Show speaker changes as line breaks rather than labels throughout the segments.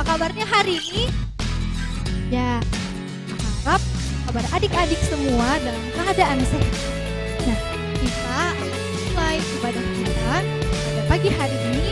kabarnya hari ini? Ya, harap kabar adik-adik semua dalam keadaan sehat. Nah, kita akan mulai ibadah kita pada pagi hari ini.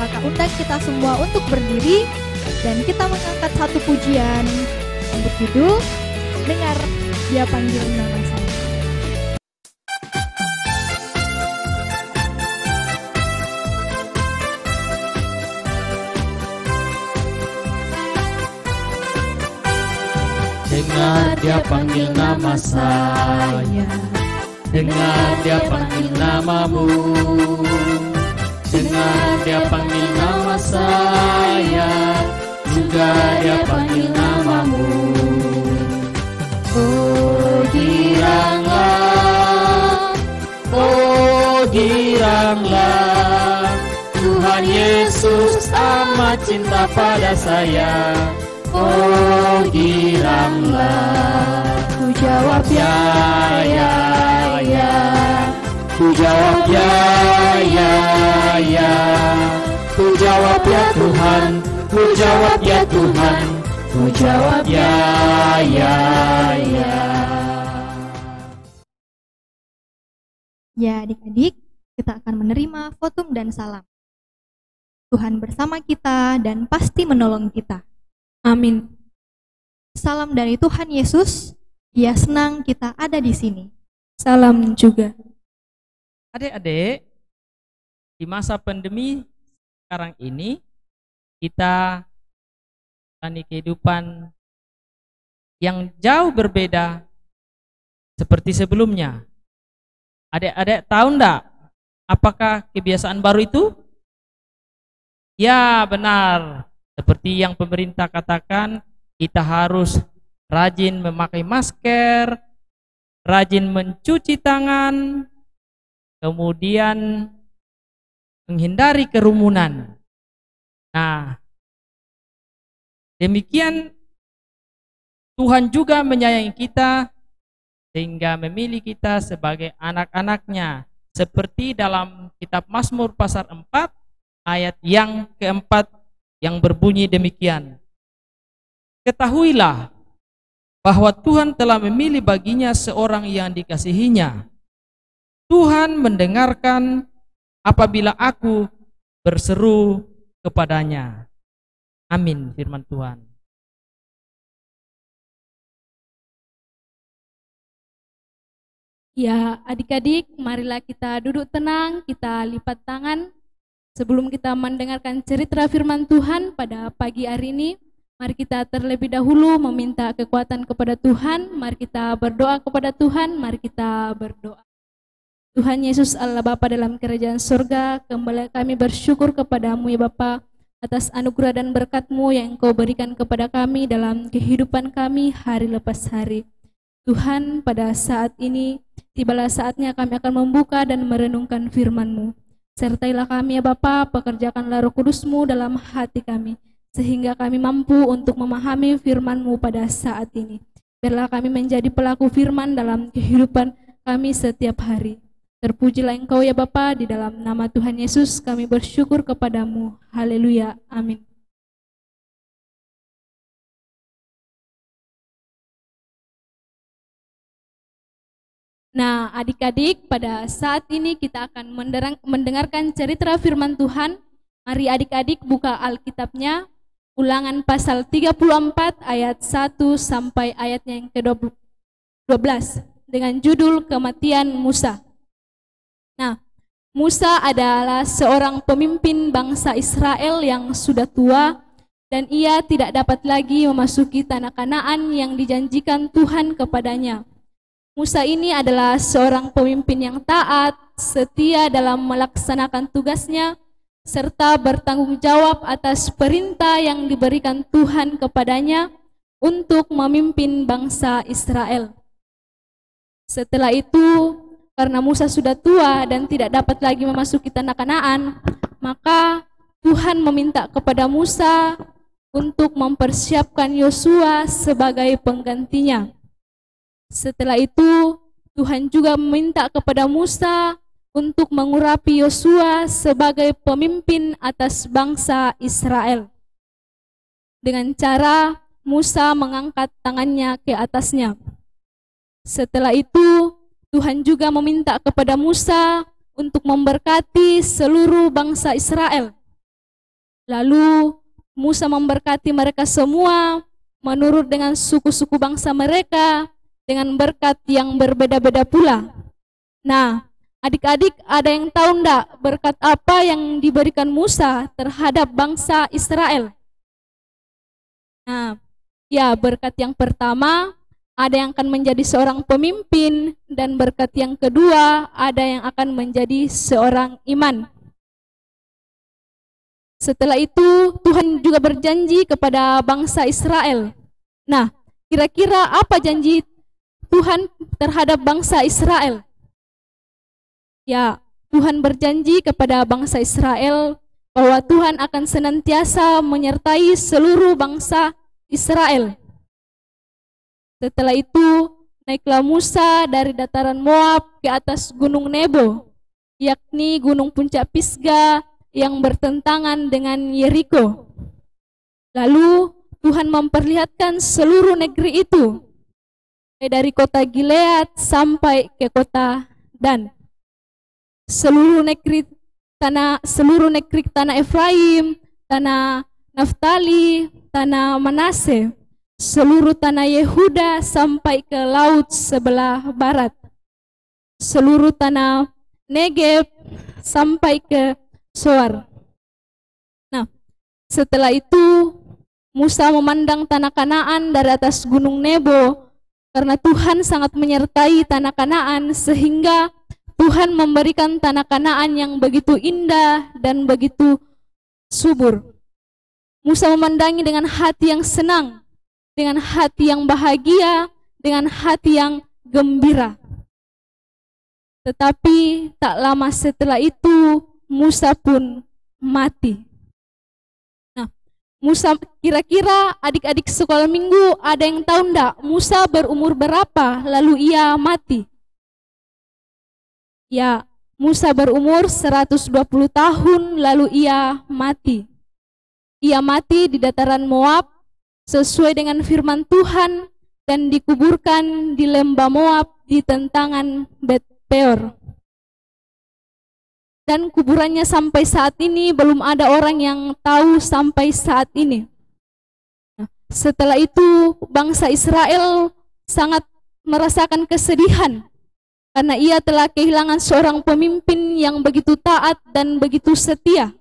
Kakak undang kita semua untuk berdiri dan kita mengangkat satu pujian yang berjudul Dengar Dia Panggil Nama Saya.
Dengar Dia panggil nama saya, dengar Dia panggil namamu, dengar Dia panggil nama saya, juga Dia panggil namamu. Oh giranglah, Tuhan Yesus amat cinta pada saya. Oh giranglah,
Ku jawab
ya, ya, ya. Ku jawab ya, ya, ya. Ku jawab ya Tuhan, ku jawab ya Tuhan, ku jawab ya, ya, ya.
Ya adik-adik, kita akan menerima votum dan salam. Tuhan bersama kita dan pasti menolong kita. Amin. Salam dari Tuhan Yesus, Dia senang kita ada di sini. Salam juga.
Adik-adik, di masa pandemi sekarang ini, kita menjalani kehidupan yang jauh berbeda seperti sebelumnya. Adik-adik tahu enggak apakah kebiasaan baru itu? Ya benar, seperti yang pemerintah katakan, kita harus rajin memakai masker, rajin mencuci tangan, kemudian menghindari kerumunan. Nah, demikian Tuhan juga menyayangi kita sehingga memilih kita sebagai anak-anaknya, seperti dalam kitab Mazmur pasal 4 ayat yang keempat yang berbunyi demikian. Ketahuilah bahwa Tuhan telah memilih baginya seorang yang dikasihinya. Tuhan mendengarkan apabila aku berseru kepadanya. Amin, firman Tuhan.
Ya, adik-adik, marilah kita duduk tenang, kita lipat tangan. Sebelum kita mendengarkan cerita firman Tuhan pada pagi hari ini, mari kita terlebih dahulu meminta kekuatan kepada Tuhan. Mari kita berdoa kepada Tuhan, mari kita berdoa. Tuhan Yesus Allah Bapa dalam kerajaan surga, kembali kami bersyukur kepadamu ya Bapa atas anugerah dan berkat-Mu yang Engkau berikan kepada kami dalam kehidupan kami hari lepas hari. Tuhan, pada saat ini tibalah saatnya kami akan membuka dan merenungkan firman-Mu. Sertailah kami ya Bapa, pekerjakanlah Roh Kudus-Mu dalam hati kami, sehingga kami mampu untuk memahami firman-Mu pada saat ini. Biarlah kami menjadi pelaku firman dalam kehidupan kami setiap hari. Terpujilah Engkau ya Bapa, di dalam nama Tuhan Yesus kami bersyukur kepadamu. Haleluya, amin. Nah, adik-adik, pada saat ini kita akan mendengarkan cerita firman Tuhan. Mari adik-adik buka Alkitabnya, Ulangan pasal 34 ayat 1 sampai ayatnya yang ke-12 dengan judul Kematian Musa. Nah, Musa adalah seorang pemimpin bangsa Israel yang sudah tua dan ia tidak dapat lagi memasuki tanah Kanaan yang dijanjikan Tuhan kepadanya. Musa ini adalah seorang pemimpin yang taat, setia dalam melaksanakan tugasnya, serta bertanggung jawab atas perintah yang diberikan Tuhan kepadanya untuk memimpin bangsa Israel. Setelah itu, karena Musa sudah tua dan tidak dapat lagi memasuki tanah Kanaan, maka Tuhan meminta kepada Musa untuk mempersiapkan Yosua sebagai penggantinya. Setelah itu, Tuhan juga meminta kepada Musa untuk mengurapi Yosua sebagai pemimpin atas bangsa Israel. dengan cara Musa mengangkat tangannya ke atasnya. Setelah itu, Tuhan juga meminta kepada Musa untuk memberkati seluruh bangsa Israel. Lalu Musa memberkati mereka semua menurut dengan suku-suku bangsa mereka dengan berkat yang berbeda-beda pula. Nah, adik-adik ada yang tahu enggak berkat apa yang diberikan Musa terhadap bangsa Israel? Nah, ya berkat yang pertama ada yang akan menjadi seorang pemimpin, dan berkat yang kedua ada yang akan menjadi seorang iman. Setelah itu Tuhan juga berjanji kepada bangsa Israel. Nah, kira-kira apa janji Tuhan terhadap bangsa Israel? Ya, Tuhan berjanji kepada bangsa Israel bahwa Tuhan akan senantiasa menyertai seluruh bangsa Israel. Setelah itu, naiklah Musa dari dataran Moab ke atas gunung Nebo, yakni gunung puncak Pisga yang bertentangan dengan Yeriko. Lalu Tuhan memperlihatkan seluruh negeri itu, dari kota Gilead sampai ke kota Dan. Seluruh negeri tanah Efraim, tanah Naftali, tanah Manase, seluruh tanah Yehuda sampai ke laut sebelah barat, seluruh tanah Negeb sampai ke Soar. Nah, setelah itu Musa memandang tanah Kanaan dari atas gunung Nebo, karena Tuhan sangat menyertai tanah Kanaan sehingga Tuhan memberikan tanah Kanaan yang begitu indah dan begitu subur. Musa memandangi dengan hati yang senang, dengan hati yang bahagia, dengan hati yang gembira. Tetapi tak lama setelah itu Musa pun mati. Nah, Musa, kira-kira adik-adik sekolah minggu ada yang tahu enggak Musa berumur berapa lalu ia mati? Ya, Musa berumur 120 tahun lalu ia mati. Ia mati di dataran Moab sesuai dengan firman Tuhan dan dikuburkan di lembah Moab di tentangan Bet Peor. Dan kuburannya sampai saat ini belum ada orang yang tahu sampai saat ini. Nah, setelah itu bangsa Israel sangat merasakan kesedihan karena ia telah kehilangan seorang pemimpin yang begitu taat dan begitu setia.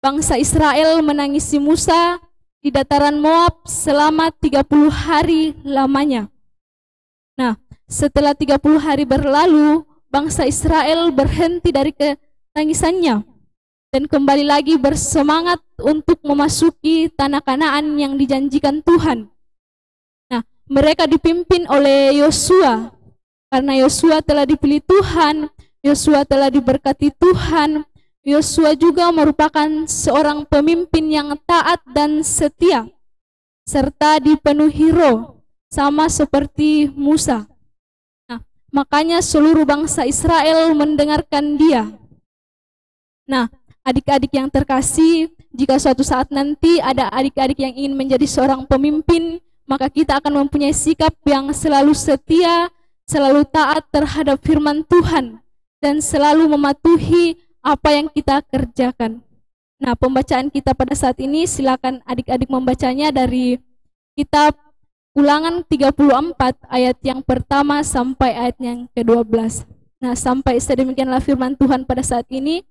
Bangsa Israel menangisi Musa di dataran Moab selama 30 hari lamanya. Nah, setelah 30 hari berlalu, bangsa Israel berhenti dari ketangisannya dan kembali lagi bersemangat untuk memasuki tanah Kanaan yang dijanjikan Tuhan. Nah, mereka dipimpin oleh Yosua. Karena Yosua telah dipilih Tuhan, Yosua telah diberkati Tuhan, Yosua juga merupakan seorang pemimpin yang taat dan setia, serta dipenuhi roh, sama seperti Musa. Nah, makanya seluruh bangsa Israel mendengarkan dia. Nah, adik-adik yang terkasih, jika suatu saat nanti ada adik-adik yang ingin menjadi seorang pemimpin, maka kita akan mempunyai sikap yang selalu setia, selalu taat terhadap firman Tuhan, dan selalu mematuhi apa yang kita kerjakan. Nah, pembacaan kita pada saat ini silakan adik-adik membacanya dari kitab Ulangan 34 ayat yang pertama sampai ayat yang ke-12. Nah, sampai sedemikianlah firman Tuhan pada saat ini.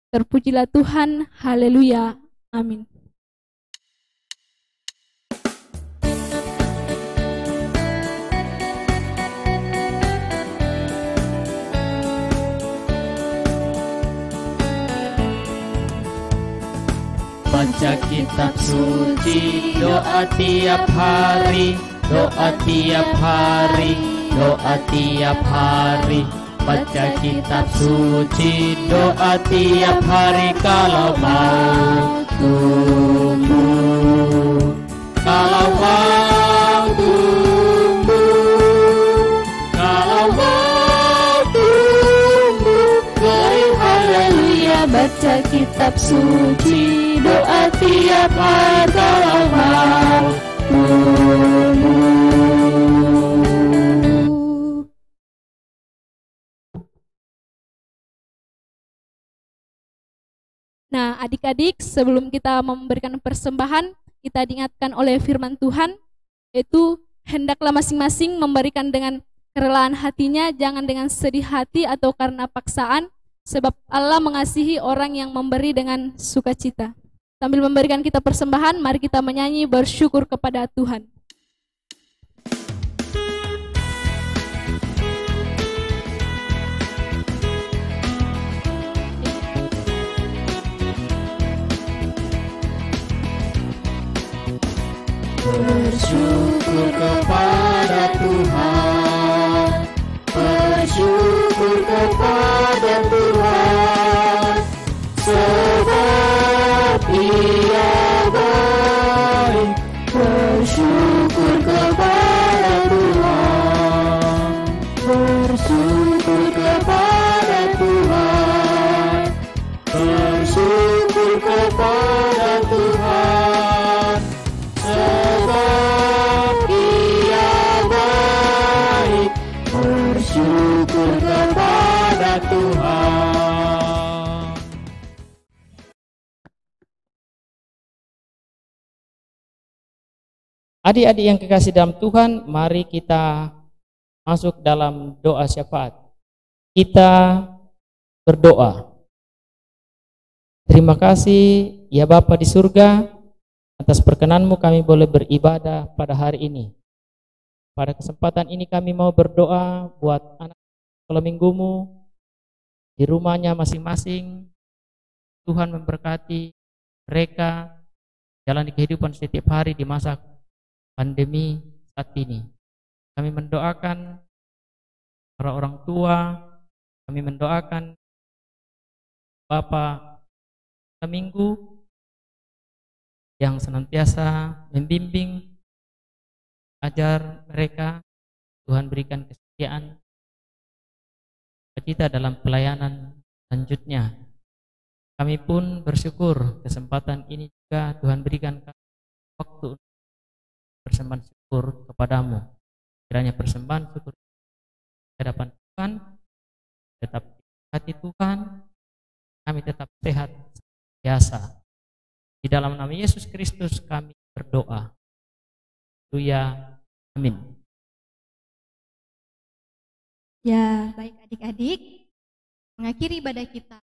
Terpujilah Tuhan, haleluya, amin.
Baca kitab suci, doa tiap hari, doa tiap hari, doa tiap hari. Baca kitab suci, doa tiap hari kalau mau tumbuh. Kalau mau tumbuh, kalau mau tumbuh, beri haleluya, baca pada kitab suci, doa tiap agamamu.
Nah, adik-adik, sebelum kita memberikan persembahan, kita diingatkan oleh firman Tuhan, yaitu hendaklah masing-masing memberikan dengan kerelaan hatinya, jangan dengan sedih hati atau karena paksaan, sebab Allah mengasihi orang yang memberi dengan sukacita. Sambil memberikan kita persembahan, mari kita menyanyi bersyukur kepada Tuhan.
Bersyukur kepada Tuhan, bersyukur kepada Tuhan, sebab Ia baik. Bersyukur kepada Tuhan, bersyukur kepada Tuhan, bersyukur kepada Tuhan, sebab Ia baik. Bersyukur kepada Tuhan.
Adik-adik yang kekasih dalam Tuhan, mari kita masuk dalam doa syafaat. Kita berdoa. Terima kasih ya Bapa di surga, atas perkenan-Mu kami boleh beribadah pada hari ini. Pada kesempatan ini kami mau berdoa buat anak sekolah minggumu di rumahnya masing-masing. Tuhan memberkati mereka jalani kehidupan setiap hari di masa pandemi saat ini. Kami mendoakan para orang tua, kami mendoakan Bapak Minggu yang senantiasa membimbing, ajar mereka. Tuhan berikan kesetiaan kita dalam pelayanan selanjutnya. Kami pun bersyukur kesempatan ini juga Tuhan berikan waktu persembahan syukur kepadamu. Kiranya persembahan syukur di hadapan Tuhan tetap hati Tuhan, kami tetap sehat biasa. Di dalam nama Yesus Kristus kami berdoa. Haleluya. Amin.
Ya, baik adik-adik, mengakhiri ibadah kita,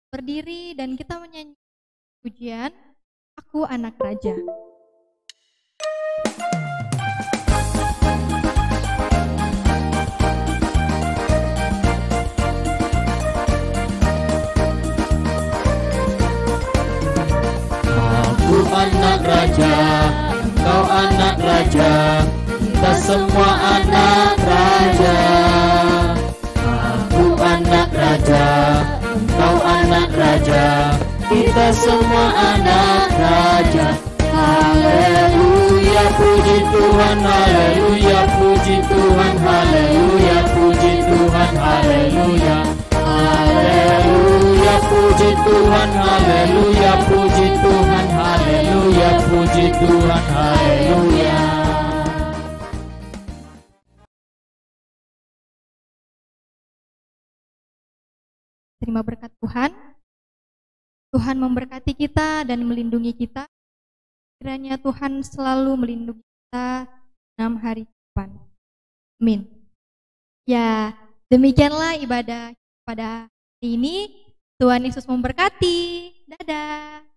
berdiri dan kita menyanyi pujian Aku Anak Raja.
Aku anak raja, kau anak raja, kita semua anak raja. Aku anak raja, kau anak raja, kita semua anak raja. Haleluya, puji Tuhan, haleluya, puji Tuhan, haleluya, puji Tuhan, haleluya. Haleluya, puji Tuhan, haleluya, puji Tuhan, haleluya, puji Tuhan, haleluya.
Terima berkat Tuhan. Tuhan memberkati kita dan melindungi kita. Kiranya Tuhan selalu melindungi kita 6 hari ke depan. Amin. Ya, demikianlah ibadah pada hari ini. Tuhan Yesus memberkati. Dadah.